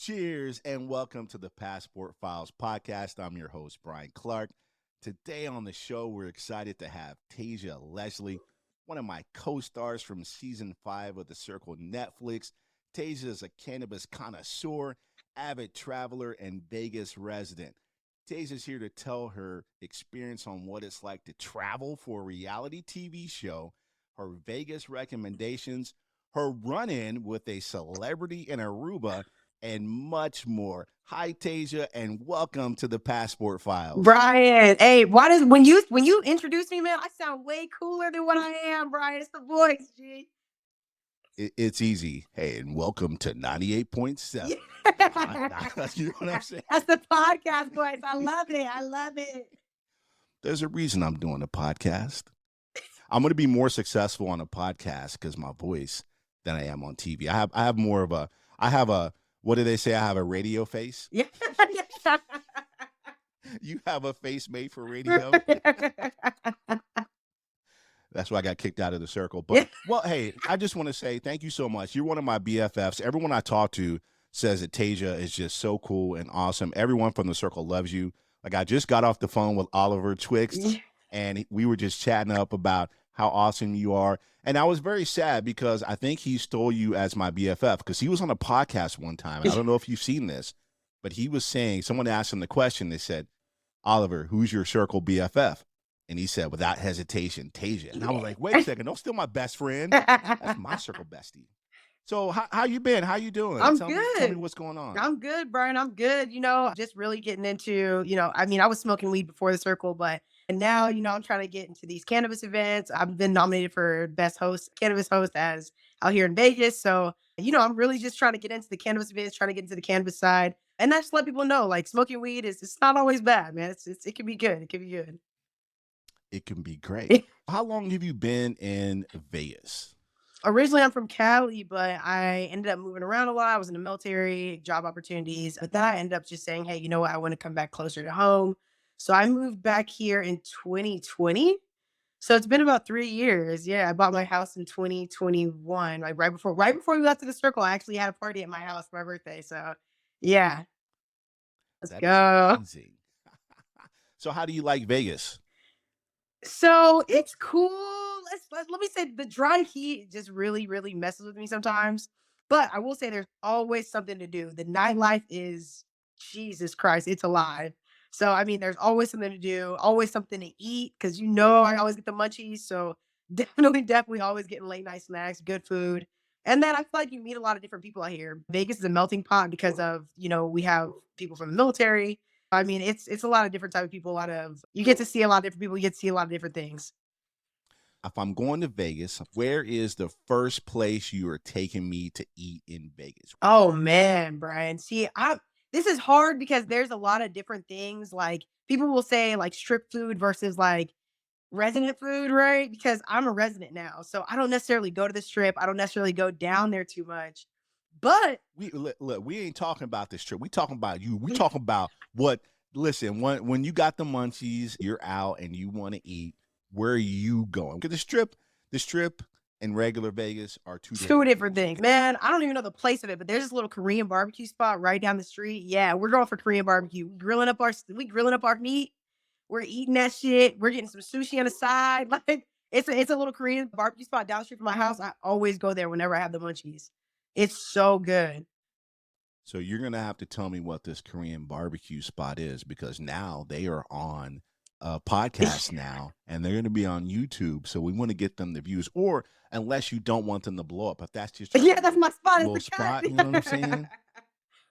Cheers and welcome to the Passport Files podcast. I'm your host, Brian Clark. Today on the show, we're excited to have Tasia Leslie, one of my co-stars from season 5 of The Circle Netflix. Tasia is a cannabis connoisseur, avid traveler, and Vegas resident. Tasia's here to tell her experience on what it's like to travel for a reality TV show, her Vegas recommendations, her run-in with a celebrity in Aruba, and much more. Hi, Tasia, and welcome to the Passport Files. Brian, hey, why does when you introduce me, man, I sound way cooler than what I am, Brian. It's the voice, G. It's easy. Hey, and welcome to 98.7. Yeah. You know what I'm saying? That's the podcast voice. I love it. I love it. There's a reason I'm doing a podcast. I'm going to be more successful on a podcast because my voice than I am on TV. I have more of a what do they say? I have a radio face. Yeah. You have a face made for radio. That's why I got kicked out of the circle. But, well, hey, I just want to say thank you so much. You're one of my BFFs. Everyone I talk to says that Tasia is just so cool and awesome. Everyone from the circle loves you. Like, I just got off the phone with Oliver Twixt, and we were just chatting up about how awesome you are. And I was very sad because I think he stole you as my BFF because he was on a podcast one time. And I don't know if you've seen this, but he was saying, someone asked him the question. They said, Oliver, who's your circle BFF? And he said, without hesitation, Tasia. And I was like, wait a second, don't steal my best friend. That's my circle bestie. So how you been? How you doing? I'm Tell good. me what's going on. I'm good, Brian. I'm good. Just really getting into, I was smoking weed before the circle, but and now, I'm trying to get into these cannabis events. I've been nominated for best host, cannabis host as out here in Vegas. So, I'm really just trying to get into the cannabis events, trying to get into the cannabis side. And I just let people know, like smoking weed it's not always bad, man. It can be good. It can be good. It can be great. How long have you been in Vegas? Originally, I'm from Cali, but I ended up moving around a lot. I was in the military, job opportunities. But then I ended up just saying, hey, you know what? I want to come back closer to home. So I moved back here in 2020. So it's been about 3 years. Yeah, I bought my house in 2021, like right before we left to the circle. I actually had a party at my house for my birthday. So yeah, let's That is go. amazing. So how do you like Vegas? So it's cool. Let me say the dry heat just really, really messes with me sometimes. But I will say there's always something to do. The nightlife is Jesus Christ, it's alive. So I mean, there's always something to do, always something to eat, because I always get the munchies. So definitely always getting late night snacks, good food. And then I feel like you meet a lot of different people out here. Vegas is a melting pot because of, we have people from the military. I mean, it's a lot of different type of people. You get to see a lot of different people. You get to see a lot of different things. If I'm going to Vegas, where is the first place you are taking me to eat in Vegas? Oh man, Brian. See, this is hard because there's a lot of different things. Like people will say like strip food versus like resident food, right? Because I'm a resident now. So I don't necessarily go to the strip. I don't necessarily go down there too much. But Look, we ain't talking about this trip. We talking about you. We talking about what. Listen, when you got the munchies, you're out and you want to eat. Where are you going? Because the strip, and regular Vegas are two different things. Man, I don't even know the place of it, but there's this little Korean barbecue spot right down the street. Yeah, we're going for Korean barbecue. We grilling up our meat. We're eating that shit. We're getting some sushi on the side. Like it's a little Korean barbecue spot down the street from my house. I always go there whenever I have the munchies. It's so good. So you're gonna have to tell me what this Korean barbecue spot is because now they are on a podcast now, and they're gonna be on YouTube. So we want to get them the views, or unless you don't want them to blow up, if that's just Yeah, that's my spot. little spot, you know what I'm saying?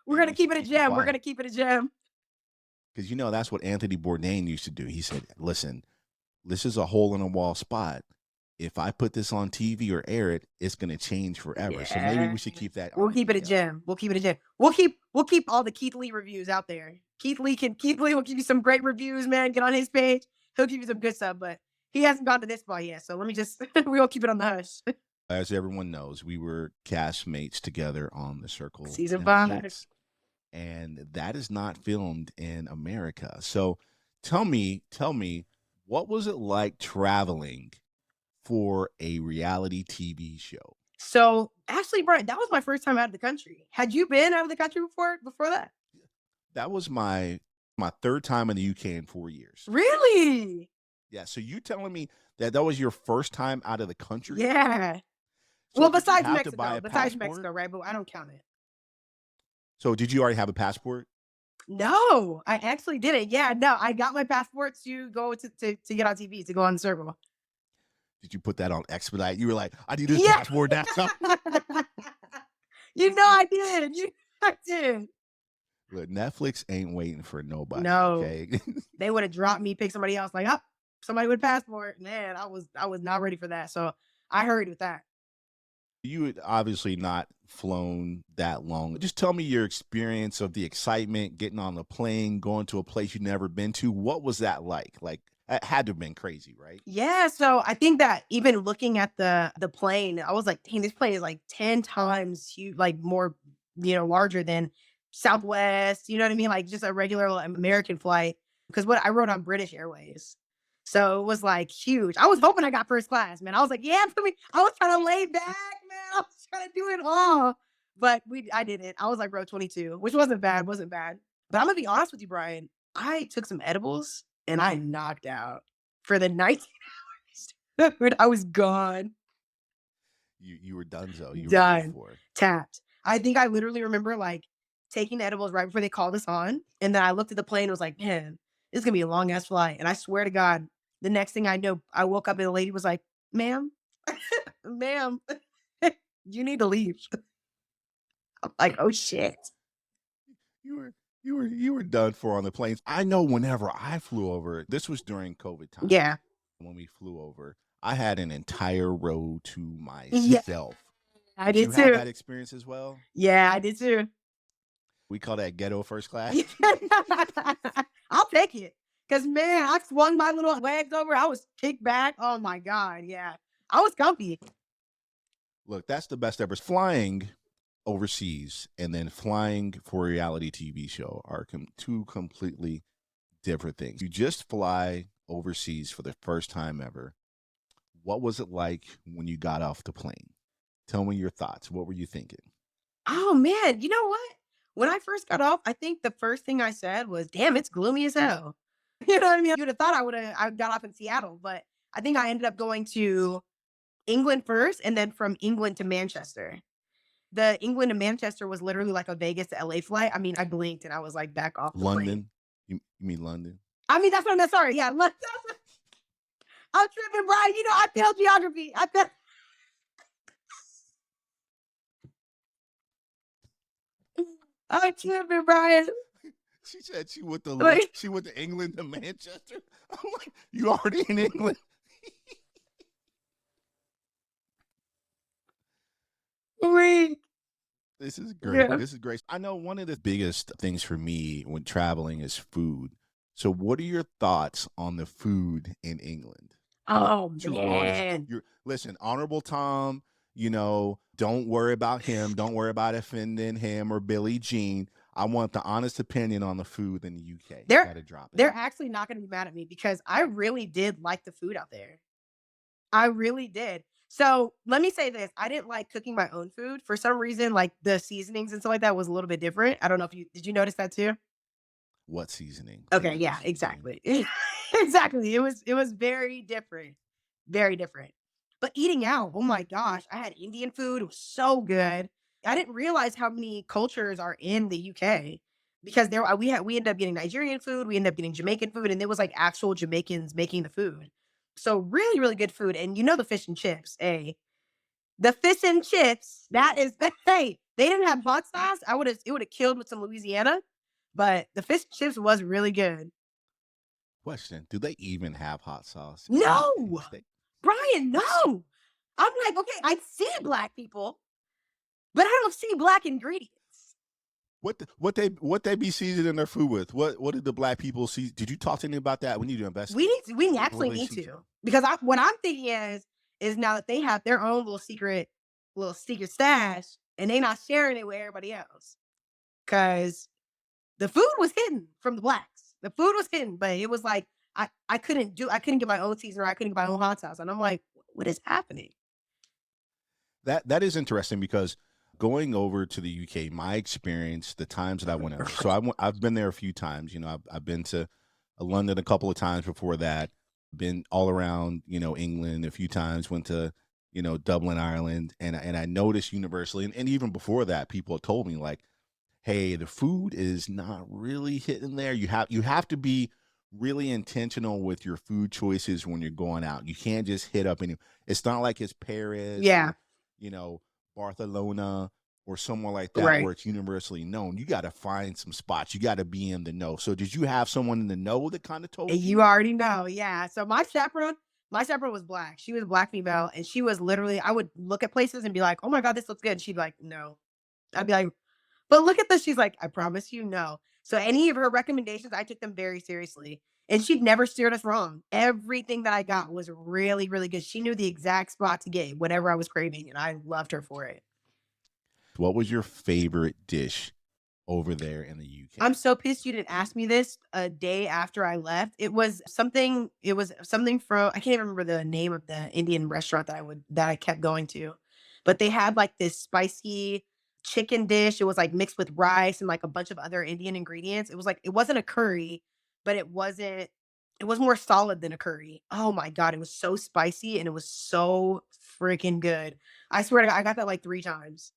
We're gonna keep it a gem. We're gonna keep it a gem. Because that's what Anthony Bourdain used to do. He said, "Listen, this is a hole in a wall spot. If I put this on TV or air it, it's gonna change forever. Yeah. So maybe we should keep that. We'll keep it a gem. We'll keep it a gem. We'll keep all the Keith Lee reviews out there. Keith Lee will give you some great reviews, man. Get on his page. He'll give you some good stuff, but he hasn't gone to this spot yet. So let me just we'll keep it on the hush. As everyone knows, we were castmates together on The Circle Season Netflix, 5. and that is not filmed in America. So tell me, what was it like traveling for a reality TV show? So actually, Brian, that was my first time out of the country. Had you been out of the country before that? That was my third time in the UK in 4 years. Really? Yeah. So you telling me that that was your first time out of the country? Yeah. So Well, did you have to buy a Besides passport? Mexico, right? But I don't count it. So did you already have a passport? No, I actually didn't. Yeah, no, I got my passport to go to get on TV to go on the circle. Did you put that on expedite? You were like, I need this Yeah. passport now. I did. I did. Look, Netflix ain't waiting for nobody, No, okay? they would have dropped me, pick somebody else. Like, oh, somebody with a passport. Man, I was not ready for that. So I hurried with that. You had obviously not flown that long. Just tell me your experience of the excitement, getting on the plane, going to a place you've never been to. What was that like? Like, it had to have been crazy, right? Yeah, so I think that even looking at the plane, I was like, "Dang, this plane is like 10 times huge, like more, larger than Southwest." You know what I mean? Like just a regular American flight. Because what I rode on British Airways, so it was like huge. I was hoping I got first class, man. I was like, "Yeah, for me." I was trying to lay back, man. I was trying to do it all, but I didn't. I was like row 22, which wasn't bad. But I'm gonna be honest with you, Brian. I took some edibles and I knocked out for the night. Dude, I was gone, You were donezo. You were done done, for. tapped. I think I literally remember like taking the edibles right before they called us on. And then I looked at the plane and was like, man, this is gonna be a long ass flight. And I swear to God, the next thing I know, I woke up and the lady was like, ma'am, ma'am, you need to leave. I'm like, oh shit. You were done for on the planes. I know whenever I flew over, this was during COVID times Yeah. when we flew over, I had an entire row to Yeah. myself. I Did you did have too. that experience as well? Yeah, I did too. We call that ghetto first class. Yeah. I'll take it. Cause man, I swung my little legs over. I was kicked back. Oh my God. Yeah. I was comfy. Look, that's the best ever. Flying overseas and then flying for a reality TV show are two completely different things. You just fly overseas for the first time ever. What was it like when you got off the plane? Tell me your thoughts. What were you thinking? Oh man, you know what? When I first got off, I think the first thing I said was, "Damn, it's gloomy as hell." You know what I mean? You'd have thought I got off in Seattle, but I think I ended up going to England first, and then from England to Manchester. The England to Manchester was literally like a Vegas to LA flight. I mean, I blinked and I was like back off the plane. London? You mean London? I mean, that's what I meant. Sorry, yeah, I'm tripping, Brian. I failed geography. I'm tripping, Brian. She said Like, she went to England to Manchester. I'm like, you already in England? wait, This is great. yeah. This is great. I know one of the biggest things for me when traveling is food. So, what are your thoughts on the food in England? Oh Two honest. man. You're listen, honorable Tom. Don't worry about him. Don't worry about offending him or Billie Jean. I want the honest opinion on the food in the UK. You They're got to drop it. they're actually not gonna be mad at me because I really did like the food out there. I really did. So let me say this. I didn't like cooking my own food. For some reason, like the seasonings and stuff like that was a little bit different. I don't know if you did you notice that too? What seasoning? Okay, Please yeah, explain. exactly. Exactly. It was very different. Very different. But eating out, oh my gosh, I had Indian food. It was so good. I didn't realize how many cultures are in the UK because we ended up getting Nigerian food, we ended up getting Jamaican food, and there was like actual Jamaicans making the food. So really, really good food. And the fish and chips, the fish and chips, that is hey, they didn't have hot sauce. It would have killed with some Louisiana, but the fish and chips was really good. Question: do they even have hot sauce in No, the state? Brian, no. I'm like, okay, I see black people, but I don't see black ingredients. What they be seasoning their food with? What did the black people see? Did you talk to any about that? We need to investigate. We What actually do they need season? to because what I'm thinking is now that they have their own little secret stash and they not sharing it with everybody else because the food was hidden from the blacks. The food was hidden, but it was like I couldn't get my own seasoner. I couldn't get my own hot sauce, and I'm like, what is happening? That is interesting because going over to the UK, my experience, the times that I went over. So I've been there a few times. You know, I've been to London a couple of times before that. Been all around, England a few times. Went to, Dublin, Ireland, and I noticed universally, and even before that, people had told me like, hey, the food is not really hitting there. You have to be really intentional with your food choices when you're going out. You can't just hit up any. It's not like it's Paris Yeah, or you know Barcelona or somewhere like that right. where it's universally known. You got to find some spots. You got to be in the know. So did you have someone in the know that kind of And told you you? already know, yeah. So my chaperone was black. She was a black female, and she was literally I would look at places and be like, "Oh my god, this looks good." And she'd be like, "No." I'd be like, "But look at this." She's like, "I promise you, no." So any of her recommendations, I took them very seriously. And she'd never steered us wrong. Everything that I got was really, really good. She knew the exact spot to get whatever I was craving, and I loved her for it. What was your favorite dish over there in the UK? I'm so pissed you didn't ask me this a day after I left. It was something from I can't even remember the name of the Indian restaurant that I kept going to. But they had like this spicy chicken dish. It was like mixed with rice and like a bunch of other Indian ingredients. It wasn't a curry, but it was more solid than a curry. Oh my god, it was so spicy and it was so freaking good. I swear to God, I got that like 3 times.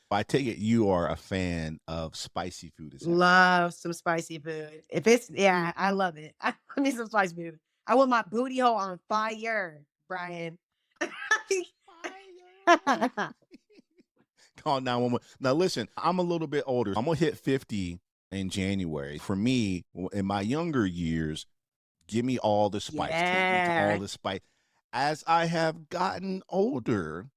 I take it you are a fan of spicy food. Is that right? Love some spicy food. If it's yeah, I love it. I need some spicy food. I want my booty hole on fire, Brian. Fire. Call 911. Now, listen, I'm a little bit older. I'm going to hit 50 in January. For me, in my younger years, give me all the spice. Take me to all Yeah. the spice. As I have gotten older,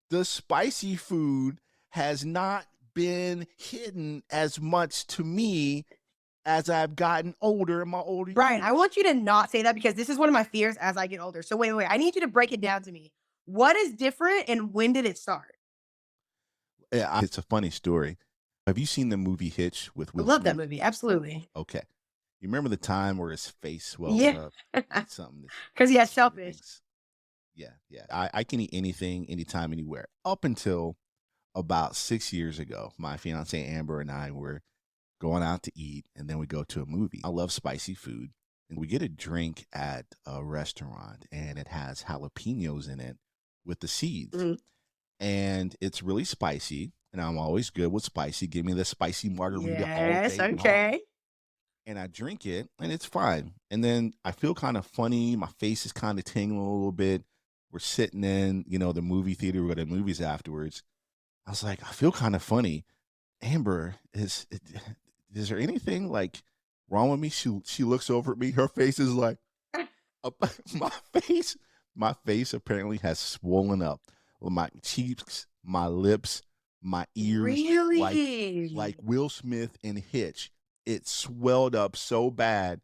the spicy food has not been hidden as much to me as I've gotten older in my older Brian, I years. want you to not say that because this is one of my fears as I get older. So wait. I need you to break it down to me. What is different and when did it start? Yeah, it's a funny story. Have you seen the movie Hitch with I Will love that Smith? movie. Absolutely. Okay. You remember the time where his face swells Yeah. up? Eat something that's Because he has shellfish. everything's yeah, yeah. I can eat anything, anytime, anywhere. Up until about 6 years ago, my fiance Amber and I were going out to eat, and then we go to a movie. I love spicy food, and we get a drink at a restaurant, and it has jalapenos in it with the seeds, Mhm. and it's really spicy. And I'm always good with spicy. Give me the spicy margarita all Yes. day long. Okay. And I drink it and it's fine. And then I feel kind of funny. My face is kind of tingling a little bit. We're sitting in, the movie theater. We go to the movies afterwards. I was like, I feel kind of funny. Amber, is there anything like wrong with me? She looks over at me. Her face is like, up- my face, my face apparently has swollen up. Well, my cheeks, my lips, my ears, like Really? Will Smith in Hitch. It swelled up so bad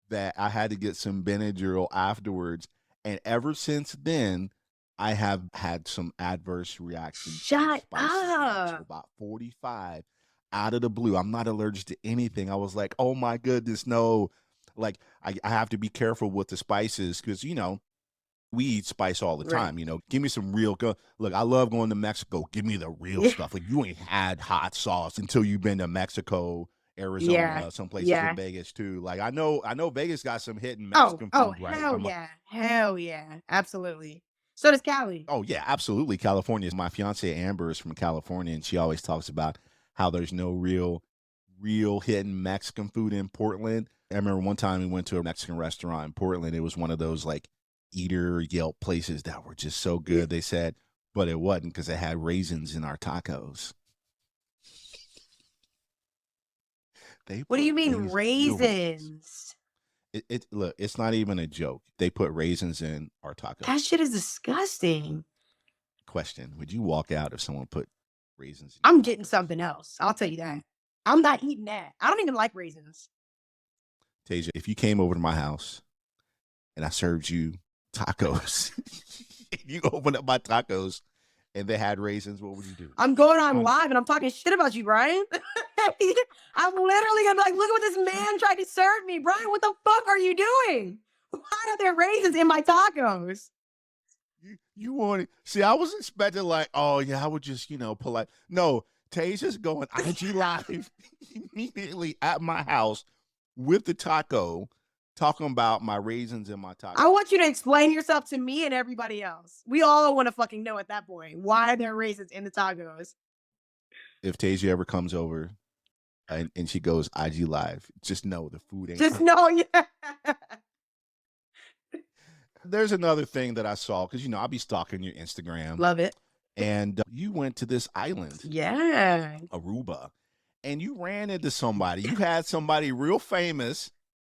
that I had to get some Benadryl afterwards. And ever since then, I have had some adverse reactions to Shut spicy food. So up. about 45 out of the blue, I'm not allergic to anything. I was like, oh my goodness, no. Like I have to be careful with the spices because we eat spice all the Right. time. Give me some real go. Look, I love going to Mexico. Give me the real Yeah. stuff. Like you ain't had hot sauce until you've been to Mexico, Yeah. Arizona, some places in Yeah. Vegas too. Like I know Vegas got some hidden Oh, Mexican oh, food, right? hell yeah. Hell yeah. Absolutely. So does Cali. Oh yeah, absolutely. California. My fiance Amber is from California, and she always talks about how there's no real hidden Mexican food in Portland. I remember one time we went to a Mexican restaurant in Portland. It was one of those like eater Yelp places that were just so Yeah. good. They said, but it wasn't because it had raisins in our tacos. They What do put you mean real raisins. raisins? It look, it's not even a joke. They put raisins in our That tacos. shit is disgusting. Question: would you walk out if someone put raisins in I'm your getting tacos? something else. I'll tell you that. I'm not eating that. I don't even like raisins. Tasia, if you came over to my house and I served you tacos, you opened up my tacos and they had raisins, what would you do? I'm going on Honestly. live and I'm talking shit about you, Brian. I'm literally gonna be like, look at what this man tried to serve me. Brian, what the fuck are you doing? Why are there raisins in my tacos? You want it? See, I was expecting like, oh yeah, I would just polite. No, Tasia's going IG live immediately at my house with the taco, talking about my raisins in my taco. I want you to explain yourself to me and everybody else. We all want to fucking know at that point why there are raisins in the tacos. If Tasia ever comes over and she goes IG live, just know the food ain't. Just know, yeah. There's another thing that I saw because I'll be stalking your Instagram, Love it. and you went to this island, Yeah. Aruba, and you ran into somebody. You had somebody real famous.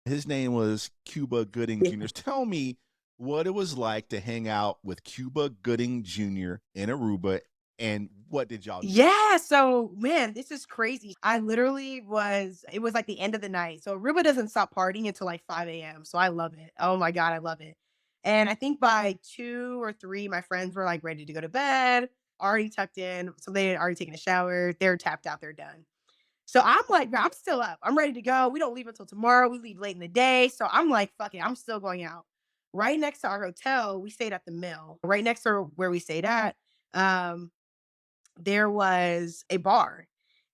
His name was Cuba Gooding Jr. Tell me what it was like to hang out with Cuba Gooding Jr. in Aruba, and what did y'all do? Yeah. So, man, this is crazy. I literally it was like the end of the night. So, Aruba doesn't stop partying until like 5 a.m. So, I love it. Oh my God, I love it. And I think by 2 or 3, my friends were like ready to go to bed, already tucked in. So, they had already taken a shower. They're tapped out. They're done. So I'm like, "Bro, I'm still up. I'm ready to go. We don't leave until tomorrow. We leave late in the day." So I'm like, fuck it. I'm still going out. Right next to our hotel, we stayed at the Mill. Right next to where we stayed at, um, there was a bar.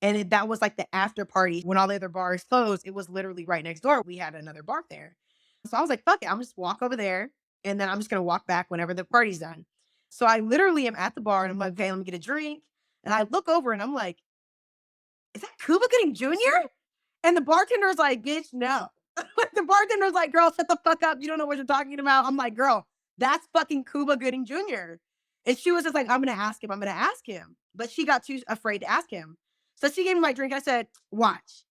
And that was like the after party when all the other bars closed. It was literally right next door. We had another bar there. So I was like, fuck it. I'm just walk over there and then I'm just gonna walk back whenever the party's done. So I literally am at the bar and I'm like, okay, let me get a drink. And I look over and I'm like, is that Cuba Gooding Jr.? And the bartender's like, bitch, no. The bartender's like, girl, shut the fuck up. You don't know what you're talking about. I'm like, girl, that's fucking Cuba Gooding Jr. And she was just like, I'm gonna ask him. I'm gonna ask him. But she got too afraid to ask him. So she gave me my drink. I said, watch.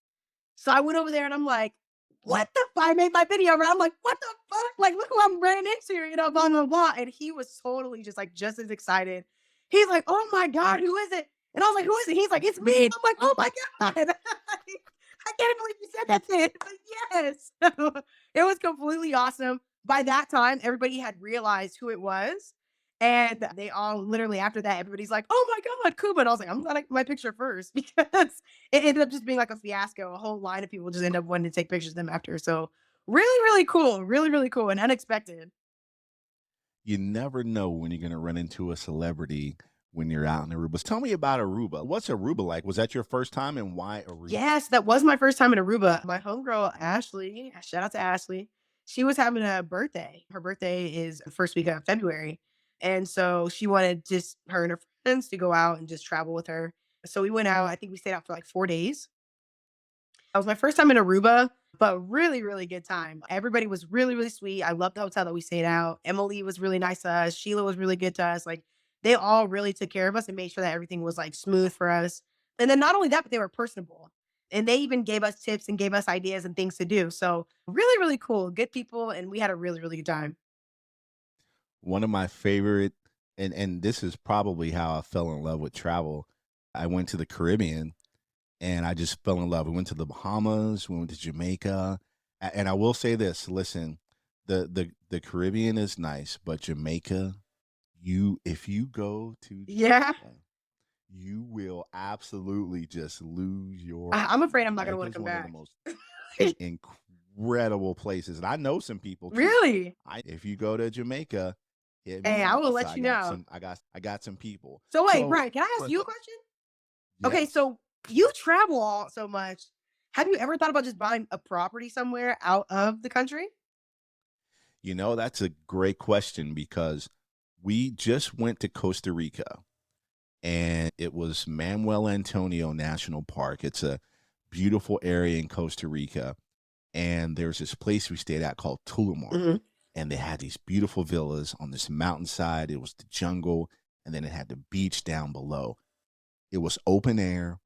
So I went over there and I'm like, what the fuck? I made my video, and I'm like, what the fuck? Like, look who I'm running into, blah, blah, blah. And he was totally just like just as excited. He's like, oh my God, who is it? And I was like, who is it? He's like, it's me. And I'm like, oh my God. I can't believe you said that to him. But yes. It was completely awesome. By that time, everybody had realized who it was. And they all literally after that, everybody's like, oh my God, Cuba. And I was like, I'm glad I got my picture first because it ended up just being like a fiasco. A whole line of people just end up wanting to take pictures of them after. So really, really cool. Really, really cool and unexpected. You never know when you're gonna run into a celebrity when you're out in Aruba. Tell me about Aruba. What's Aruba like? Was that your first time, and why Aruba? Yes, that was my first time in Aruba. My homegirl, Ashley, shout out to Ashley. She was having a birthday. Her birthday is the first week of February. And so she wanted just her and her friends to go out and just travel with her. So we went out. I think we stayed out for like 4 days. That was my first time in Aruba, but really, really good time. Everybody was really, really sweet. I loved the hotel that we stayed out. Emily was really nice to us. Sheila was really good to us. Like they all really took care of us and made sure that everything was like smooth for us. And then not only that, but they were personable. And they even gave us tips and gave us ideas and things to do. So really, really cool. Good people. And we had a really, really good time. One of my favorite, and this is probably how I fell in love with travel. I went to the Caribbean and I just fell in love. We went to the Bahamas, we went to Jamaica, and I will say this: listen, the Caribbean is nice, but Jamaica, if you go to Yeah. Jamaica, you will absolutely just lose your I'm mind. afraid I'm not going to Jamaica want is to come one of the back. most incredible places, and I know some people too. Really? If you go to Jamaica, hit me Hey, I up. will So let you know. I got some people. So wait, So Brian, can I ask you a question? Okay, yes, so you travel all so much. Have you ever thought about just buying a property somewhere out of the country? that's a great question because we just went to Costa Rica and it was Manuel Antonio National Park. It's a beautiful area in Costa Rica, and there's this place we stayed at called Tullamore, Mhm. and they had these beautiful villas on this mountainside. It was the jungle, and then it had the beach down below. It was open air.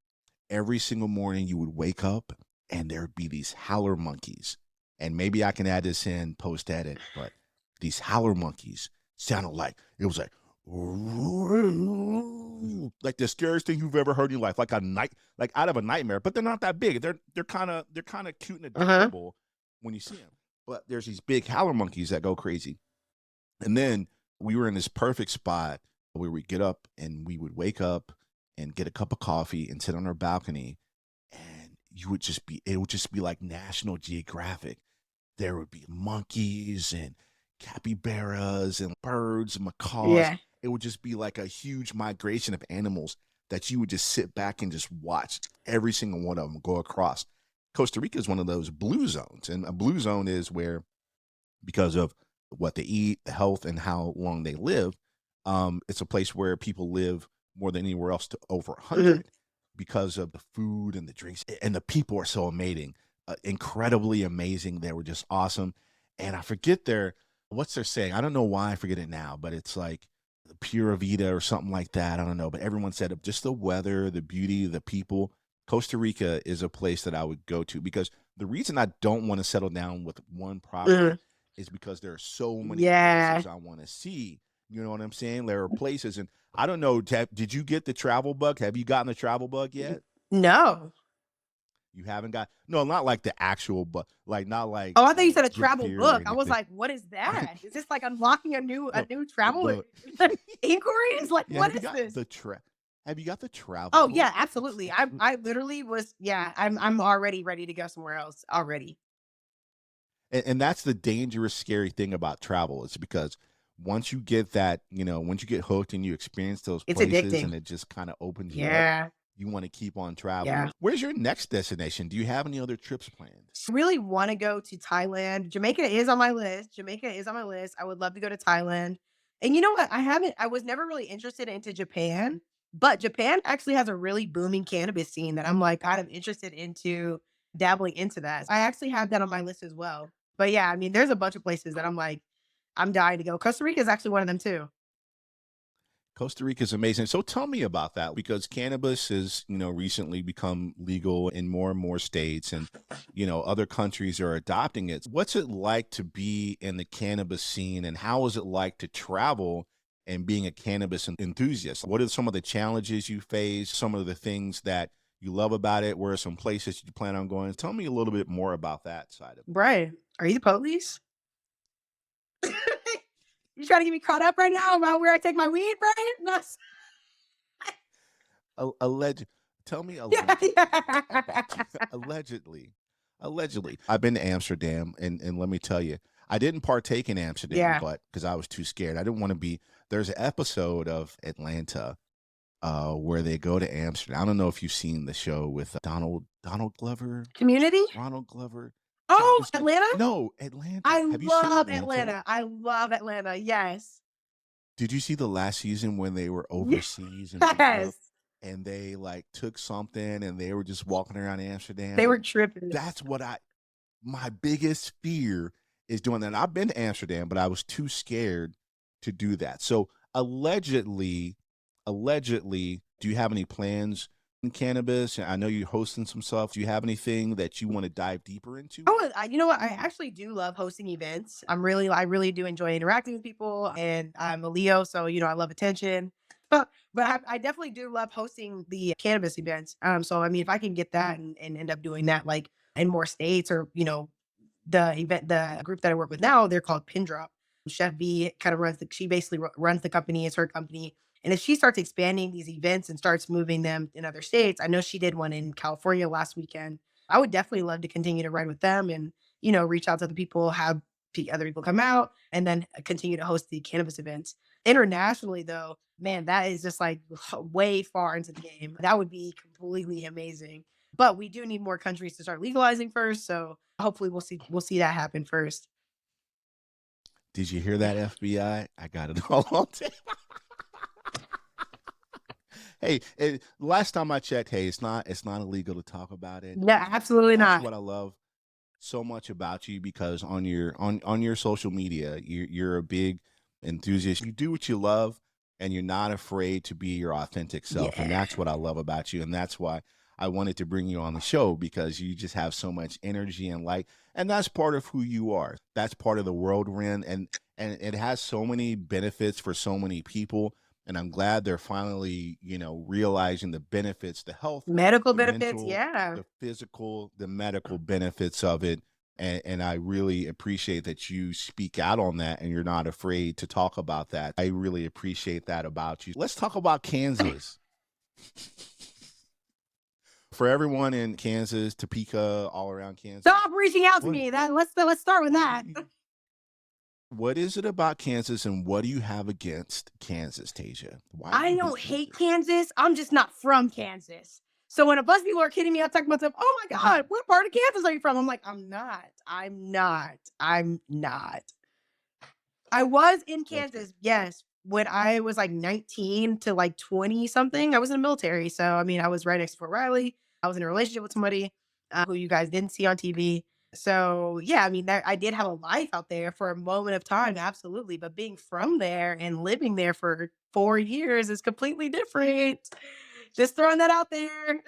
Every single morning you would wake up and there'd be these howler monkeys. And maybe I can add this in post edit, but these howler monkeys sounded like it was like the scariest thing you've ever heard in your life, like a night, like out of a nightmare. But they're not that big. They're kind of cute and Uh-huh. adorable when you see them. But there's these big howler monkeys that go crazy. And then we were in this perfect spot where we get up and we would wake up and get a cup of coffee and sit on our balcony, and it would just be like National Geographic. There would be monkeys and capybaras and birds, macaws. Yeah. It would just be like a huge migration of animals that you would just sit back and just watch every single one of them go across. Costa Rica is one of those blue zones, and a blue zone is where, because of what they eat, the health, and how long they live, it's a place where people live more than anywhere else to over Mhm. 100 because of the food and the drinks. And the people are so amazing, incredibly amazing. They were just awesome. And I forget what's their saying. I don't know why I forget it now, but it's like the Pura Vida or something like that. I don't know. But everyone said just the weather, the beauty, the people. Costa Rica is a place that I would go to, because the reason I don't want to settle down with one Mhm. property is because there are so many Yeah. places I want to see. You know what I'm saying? There are places, and I don't know. Did you get the travel bug? Have you gotten the travel bug yet? No. You haven't got, no, not like the actual, but like not like Oh, I thought you said a get travel fear or book. I was anything. like, what is that? Is this like unlocking a No, new travel no. inquiry? It's like, Yeah, what is this? have you got the travel Oh book? yeah, absolutely. I literally was, yeah, I'm already ready to go somewhere else already. And that's the dangerous, scary thing about travel, is because once you get that, once you get hooked and you experience those It's places addicting. and it just kind of opens you up, Yeah. you want to keep on traveling. Yeah. Where's your next destination? Do you have any other trips planned? Really want to go to Thailand. Jamaica is on my list. Jamaica is on my list. I would love to go to Thailand. And you know what? I was never really interested into Japan, but Japan actually has a really booming cannabis scene that I'm like kind of interested into dabbling into that. I actually have that on my list as well. But yeah, I mean, there's a bunch of places that I'm like, I'm dying to go. Costa Rica is actually one of them too. Costa Rica is amazing. So tell me about that, because cannabis has, recently become legal in more and more states, and, other countries are adopting it. What's it like to be in the cannabis scene, and how is it like to travel and being a cannabis enthusiast? What are some of the challenges you face? Some of the things that you love about it? Where are some places you plan on going? Tell me a little bit more about that side of it. Brian, are you the police? You trying to get me caught up right now about where I take my weed, Brian? No. Alleged. Tell me Yeah, allegedly. yeah. Allegedly. Allegedly. I've been to Amsterdam, and let me tell you, I didn't partake in Amsterdam, Yeah. but because I was too scared. I didn't want to be. There's an episode of Atlanta where they go to Amsterdam. I don't know if you've seen the show with Donald Glover, Community? Ronald Glover. Oh, Atlanta? No, Atlanta. I Have you seen love Atlanta? Atlanta. I love Atlanta. Yes. Did you see the last season when they were overseas in Europe, Yes. and they like took something and they were just walking around They Amsterdam? were tripping. That's what my biggest fear is doing that. And I've been to Amsterdam, but I was too scared to do that. So allegedly, do you have any plans in cannabis? I know you're hosting some stuff. Do you have anything that you want to dive deeper into? Oh, you know what? I actually do love hosting events. I really do enjoy interacting with people, and I'm a Leo, so I love attention. But I definitely do love hosting the cannabis events. So I mean, if I can get that and end up doing that like in more states, or the group that I work with now, they're called Pin Drop. Chef V kind of she basically runs the company. It's her company. And if she starts expanding these events and starts moving them in other states, I know she did one in California last weekend. I would definitely love to continue to ride with them and, reach out to the people, have other people come out, and then continue to host the cannabis events. Internationally, though, man, that is just like way far into the game. That would be completely amazing. But we do need more countries to start legalizing first. So hopefully we'll see that happen first. Did you hear that, FBI? I got it all on tape. Hey, last time I checked, hey, it's not illegal to talk about it. No, absolutely That's not. what I love so much about you, because on your social media, you're a big enthusiast. You do what you love, and you're not afraid to be your authentic self, and Yeah. that's what I love about you, and that's why I wanted to bring you on the show, because you just have so much energy and light, and that's part of who you are. That's part of the world we're in, and it has so many benefits for so many people. And I'm glad they're finally, realizing the benefits, the health, Medical the benefits. mental, Yeah. the physical, the medical benefits of it. And I really appreciate that you speak out on that and you're not afraid to talk about that. I really appreciate that about you. Let's talk about Kansas. For everyone in Kansas, Topeka, all around Kansas, Stop reaching out to what me. Let's start with what that. What is it about Kansas, and what do you have against Kansas, Tasia? Why do I you hate don't hate Kansas? Kansas. I'm just not from Kansas. So when a bunch of people are kidding me, I talk about myself, oh my God, what part of Kansas are you from? I'm like, I'm not. I'm not. I'm not. I was in Okay. Kansas, yes, when I was like 19 to like 20 something. I was in the military. So, I mean, I was right next to Fort Riley. I was in a relationship with somebody who you guys didn't see on TV. So, yeah, I mean, I did have a life out there for a moment of time, absolutely. But being from there and living there for 4 years is completely different. Just throwing that out there.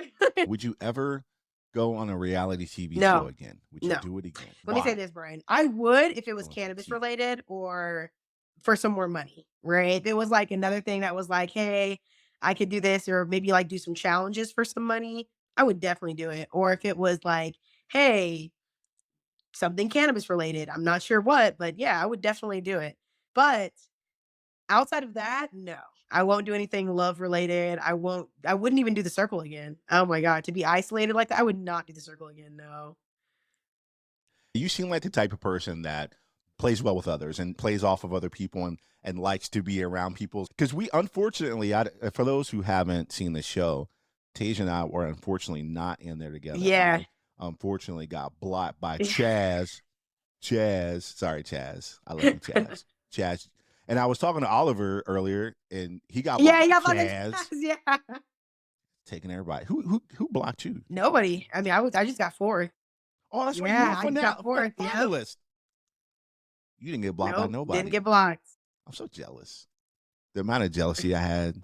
Would you ever go on a reality TV show No, again? Would you no. do it again? Let me say Why? this, Brian. I would if it was Going for the cannabis tea. related or for some more money, right? If it was like another thing that was like, hey, I could do this, or maybe like do some challenges for some money, I would definitely do it. Or if it was like, hey, something cannabis related, I'm not sure what, but yeah, I would definitely do it. But outside of that, no. I won't do anything love related. I wouldn't even do the circle again. Oh my God. To be isolated like that, I would not do the circle again. No. You seem like the type of person that plays well with others and plays off of other people and likes to be around people. Because we, unfortunately, for those who haven't seen the show, Tasia and I were unfortunately not in there together. Yeah. I unfortunately got blocked by Chaz. Chaz, sorry, Chaz. I love you, Chaz. Chaz. And I was talking to Oliver earlier, and he got Yeah, blocked you by got my Chaz, yeah. taking everybody. Who blocked you? Nobody. I mean, I just got 4th. Oh, that's right. You were Yeah, I just got a 4th. Yep. finalist. You didn't get blocked by Nope, didn't nobody. get blocked. I'm so jealous. The amount of jealousy I had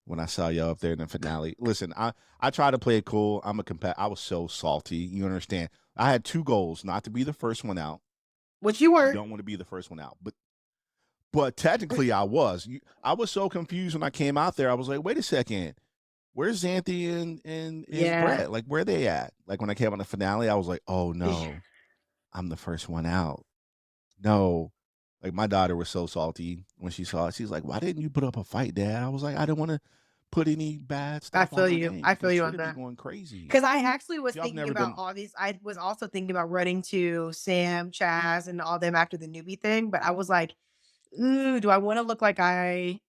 when I saw y'all up there in the finale. Listen, I try to play it cool. I was so salty. You understand? I had two goals: not to be the first one out. Which you You weren't. don't want to be the first one out, but technically I was. I was so confused when I came out there. I was like, wait a second. Where's Xanthi and Yeah. Brett? Like, where they at? Like when I came on the finale, I was like, oh Yeah. no, I'm the first one out. No. Like my daughter was so salty when she saw it. She's like, why didn't you put up a fight, Dad? I was like, I didn't want to put any bad I stuff on feel my you. name I feel because you on Twitter be that. going crazy. Because I actually If was y'all have thinking never about been all these. I was also thinking about running to Sam, Chaz, and all them after the newbie thing. But I was like, ooh, do I want to look like I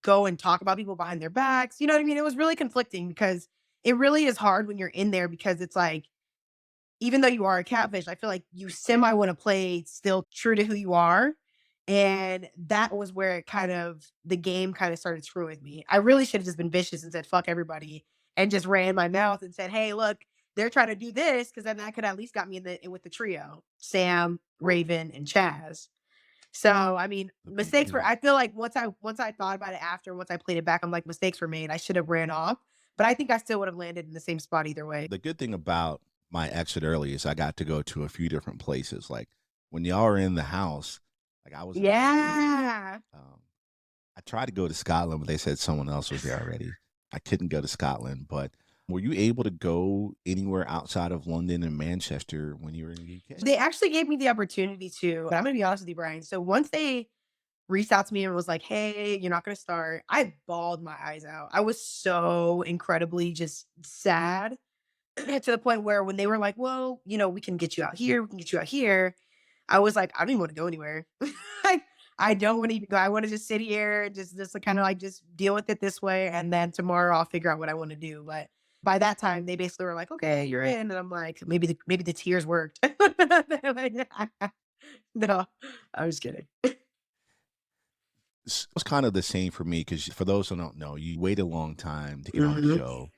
go and talk about people behind their backs? You know what I mean? It was really conflicting because it really is hard when you're in there because it's like, even though you are a catfish, I feel like you semi want to play still true to who you are. And that was where it kind of the game kind of started screwing with me. I really should have just been vicious and said fuck everybody and just ran my mouth and said, "Hey, look, they're trying to do this because then that could at least got me in with the trio, Sam, Raven, and Chaz." So I mean, the big mistakes were. three. I feel like once I thought about it after, once I played it back, I'm like mistakes were made. I should have ran off, but I think I still would have landed in the same spot either way. The good thing about my exit early is I got to go to a few different places. Like when y'all are in the house, like I was in London. Yeah. Um, I tried to go to Scotland, but they said someone else was there already. I couldn't go to Scotland, but were you able to go anywhere outside of London and Manchester when you were in the UK? They actually gave me the opportunity to, but I'm gonna be honest with you, Brian. So once they reached out to me and was like, "Hey, you're not gonna start," I bawled my eyes out. I was so incredibly just sad to the point where when they were like, "Well, we can get you out here, we can get you out here," I was like, "I don't even want to go anywhere. I, I don't want to even go. I want to just sit here, just kind of like just deal with it this way, and then tomorrow I'll figure out what I want to do." But by that time, they basically were like, "Okay, you're in," and I'm like, maybe the tears worked. They're like, no, I was kidding. It was kind of the same for me because for those who don't know, you wait a long time to get on the Mhm. show,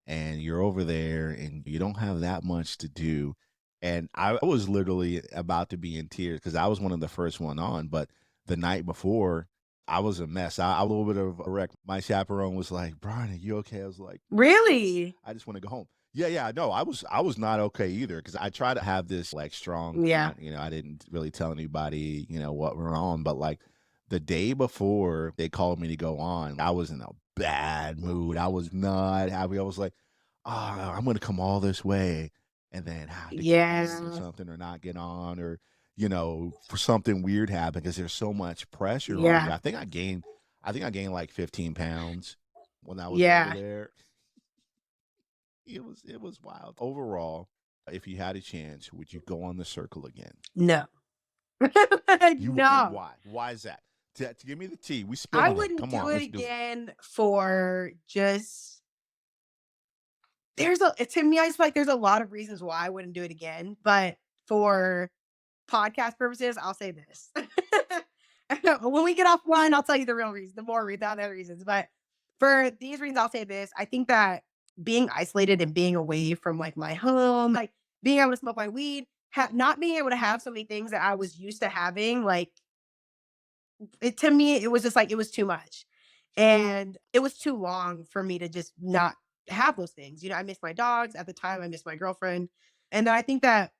and you're over there, and you don't have that much to do. And I was literally about to be in tears because I was one of the first one on. But the night before, I was a mess. I was a little bit of a wreck. My chaperone was like, "Brian, are you okay?" I was like, Really? I just want to go home. Yeah, yeah, no, I was not okay either because I try to have this like strong Yeah. front. I didn't really tell anybody, what we're on, but like the day before they called me to go on, I was in a bad mood. I was not happy. I was like, oh, I'm gonna come all this way and then have to get canceled or Yeah. something or not get on or for something weird happen because there's so much pressure on you. Yeah. I think I gained like 15 pounds when I was over Yeah. there. It was wild. Overall, if you had a chance, would you go on the circle again? No. You and No, why? Why is that? To give me the tea. We I spilling it. wouldn't Come do on, it let's do it. again for just to me, I just feel like there's a lot of reasons why I wouldn't do it again, but for podcast purposes, I'll say this. When we get off one, I'll tell you the real reason, the other reasons. But for these reasons, I'll say this. I think that being isolated and being away from like my home, like being able to smoke my weed, not being able to have so many things that I was used to having, like to me, it was just like it was too much. And it was too long for me to just not have those things. I miss my dogs at the time, I miss my girlfriend. And I think that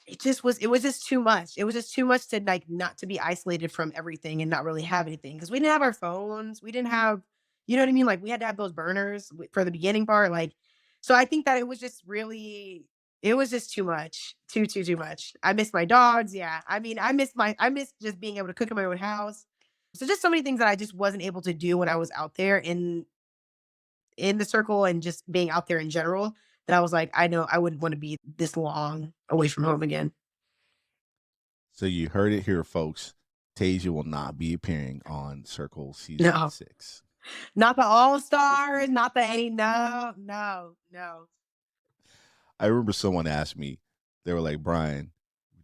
it was just too much. It was just too much to like not to be isolated from everything and not really have anything because we didn't have our phones. We didn't have, you know what I mean? Like we had to have those burners for the beginning part. Like, so I think that it was just too much, too much. I miss my dogs. Yeah. I mean, I miss just being able to cook in my own house. So just so many things that I just wasn't able to do when I was out there in the circle and just being out there in general that I was like, I know I wouldn't want to be this long away from home again. So you heard it here, folks. Tasia will not be appearing on Circle season No, 6. not the all stars, not the any. No, no, no. I remember someone asked me, they were like, Brian,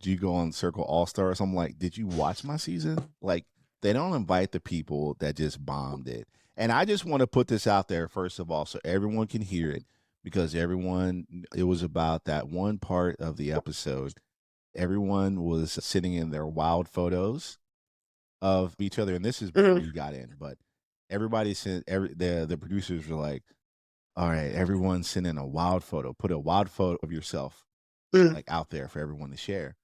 did you go on Circle All Stars? I'm like, did you watch my season? Like, they don't invite the people that just bombed it. And I just want to put this out there, first of all, so everyone can hear it, because it was about that one part of the episode. Everyone was sitting in their wild photos of each other. And this is before Mhm, you got in, but everybody sent, the producers were like, all right, everyone send in a wild photo. Put a wild photo of yourself mhm. like out there for everyone to share.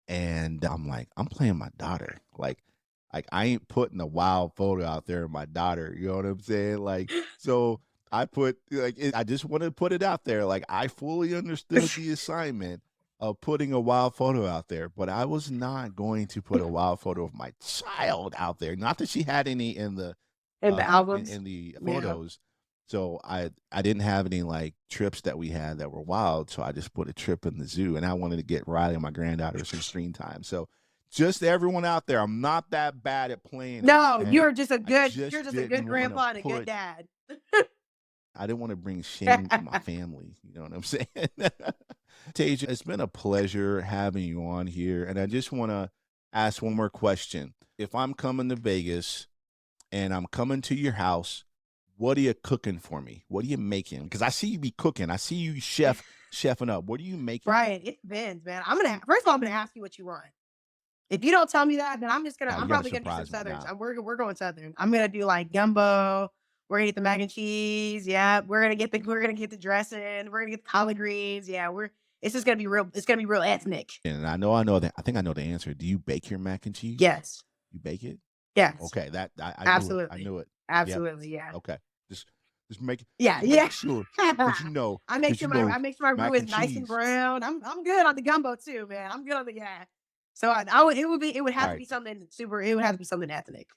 And I'm like, I'm playing my daughter. Like I ain't putting a wild photo out there of my daughter. You know what I'm saying? Like, so I just want to put it out there. Like I fully understood the assignment of putting a wild photo out there, but I was not going to put a wild photo of my child out there. Not that she had any And the albums. in the Yeah. photos. So I didn't have any like trips that we had that were wild. So I just put a trip in the zoo, and I wanted to get Riley and my granddaughter some screen time. So just everyone out there, I'm not that bad at planning. No, Okay, I you're just just a good didn't want to grandpa and a good put. dad. I didn't want to bring shame to my family. You know what I'm saying? Tasia, it's been a pleasure having you on here, and I just want to ask one more question. If I'm coming to Vegas and I'm coming to your house, what are you cooking for me? What are you making? Because I see you be cooking. I see you chefing up. What are you making? Brian, it depends, man. First of all, I'm gonna ask you what you want. If you don't tell me that, then Now I'm you got to probably gonna do some surprise me southern. now. We're going southern. I'm gonna do like gumbo. We're gonna get the mac and cheese. Yeah, we're gonna get the dressing. We're gonna get the collard greens. Yeah, we're it's just gonna be real. It's gonna be real ethnic. And I think I know the answer. Do you bake your mac and cheese? Yes, You bake it? yes, Okay, that I knew it. I absolutely, knew it. Yep. absolutely. Yeah, Okay. Just just make yeah, just yeah. making sure, because I make sure my roux mac is and nice and cheese. brown. I'm good on the gumbo too, man. I'm good on the yeah. So I would it would All have to right. be something super. It would have to be something ethnic.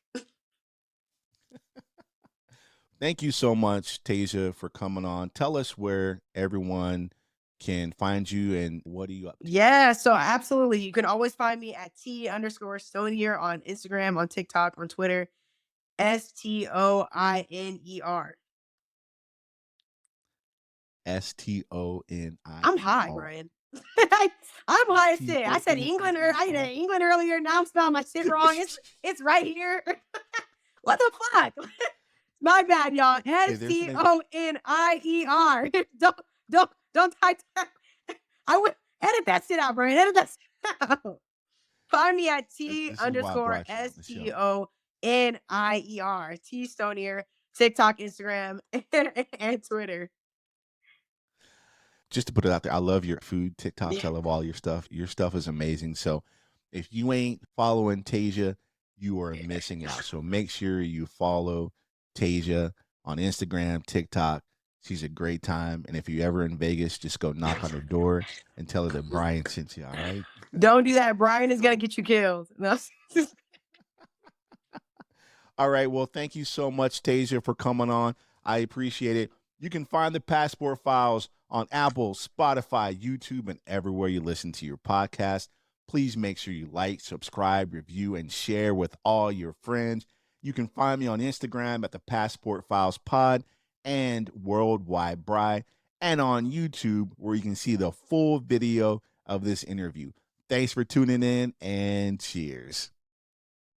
Thank you so much, Tasia, for coming on. Tell us where everyone can find you and what are you up to? Yeah, so absolutely. You can always find me at T_Stonier on Instagram, on TikTok, on Twitter. Stoiner. I'm high, STONIER. Brian. I'm high as shit. I said England or I STONIER. said England earlier. Now I'm spelling my shit wrong. It's right here. What the fuck? My bad, y'all. Hey, there's the name. Stonier. Don't type that. I would edit that shit out, Brian. Edit that shit out. Find me at T This is why I underscore brought you on the show. Stonier. T Stonier. TikTok, Instagram, and Twitter. Just to put it out there, I love your food TikToks. Yeah. I love all your stuff. Your stuff is amazing. So if you ain't following Tasia, you are missing out. So make sure you follow Tasia on Instagram, TikTok. She's a great time. And if you're ever in Vegas, just go knock on her door and tell her that Brian sent you. All right. Don't do that. Brian is gonna get you killed. No. All right. Well, thank you so much, Tasia, for coming on. I appreciate it. You can find the Passport Files on Apple, Spotify, YouTube, and everywhere you listen to your podcast. Please make sure you like, subscribe, review, and share with all your friends. You can find me on Instagram at the Passport Files Pod and Worldwide Bry, and on YouTube where you can see the full video of this interview. Thanks for tuning in, and cheers.